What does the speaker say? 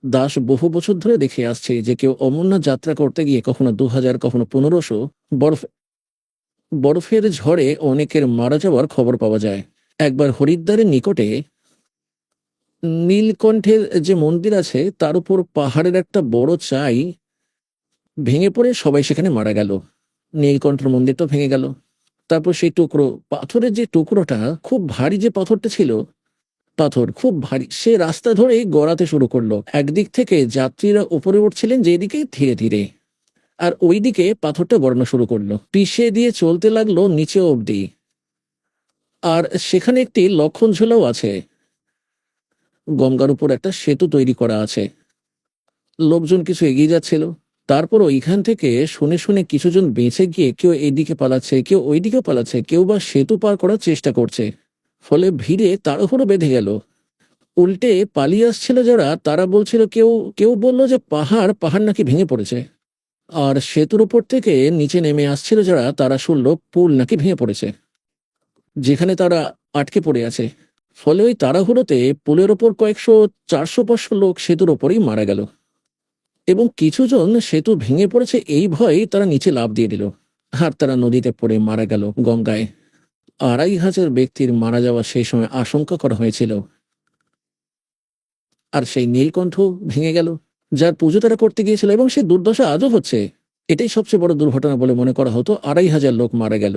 দাস বহু বছর ধরে দেখে আসছে যে কেউ অমরনাথ যাত্রা করতে গিয়ে কখনো 2000, কখনো 1500 বরফ বরফের ঝড়ে অনেকের মারা যাওয়ার খবর পাওয়া যায়। একবার হরিদ্বারের নিকটে নীলকণ্ঠের যে মন্দির আছে তার উপর পাহাড়ের একটা বড় চাই ভেঙে পড়ে সবাই সেখানে মারা গেল। নীলকণ্ঠের মন্দিরটা ভেঙে গেল। তারপর সেই টুকরো পাথরের যে টুকরোটা, খুব ভারী যে পাথরটা ছিল, পাথর খুব ভারী, সে রাস্তা ধরেই গড়াতে শুরু করলো। একদিক থেকে যাত্রীরা উপরে উঠছিলেন যেদিকে, ধীরে ধীরে, আর ওইদিকে পাথরটা গড়ানো শুরু করলো, পিষে দিয়ে চলতে লাগলো নিচে অবধি। আর সেখানে একটি লক্ষণ ঝোলাও আছে। গঙ্গার উপর একটা সেতু তৈরি করা আছে। লোকজন কিছু এগিয়ে যাচ্ছিল। তারপর ওইখান থেকে শুনে শুনে কিছুজন বেঁচে গিয়ে কেউ এইদিকে পালাচ্ছে, কেউ ওইদিকে পালাচ্ছে, কেউ বা সেতু পার করার চেষ্টা করছে। ফলে ভিড়ে তাড়াহুড়ো বেঁধে গেল। উল্টে পালিয়ে আসছিল যারা, তারা বলছিল, কেউ কেউ বলল যে পাহাড় পাহাড় নাকি ভেঙে পড়েছে। আর সেতুর উপর থেকে নিচে নেমে আসছিল যারা, তারা শুনল পুল নাকি ভেঙে পড়েছে, যেখানে তারা আটকে পড়ে আছে। ফলে ওই তাড়াহুড়োতে পুলের ওপর কয়েকশো, 400-500 লোক সেতুর ওপরেই মারা গেল। এবং কিছুজন সেতু ভেঙে পড়েছে এই ভয়ে তারা নিচে লাফ দিয়ে দিল, আর তারা নদীতে পড়ে মারা গেল গঙ্গায়। 2500 ব্যক্তির মারা যাওয়া সেই সময় আশঙ্কা করা হয়েছিল। আর সেই নীলকণ্ঠ ভেঙে গেল, যার পুজো তারা করতে গিয়েছিল, এবং সে দুর্দশা আজও হচ্ছে। এটাই সবচেয়ে বড় দুর্ঘটনা বলে মনে করা হতো। 2500 লোক মারা গেল।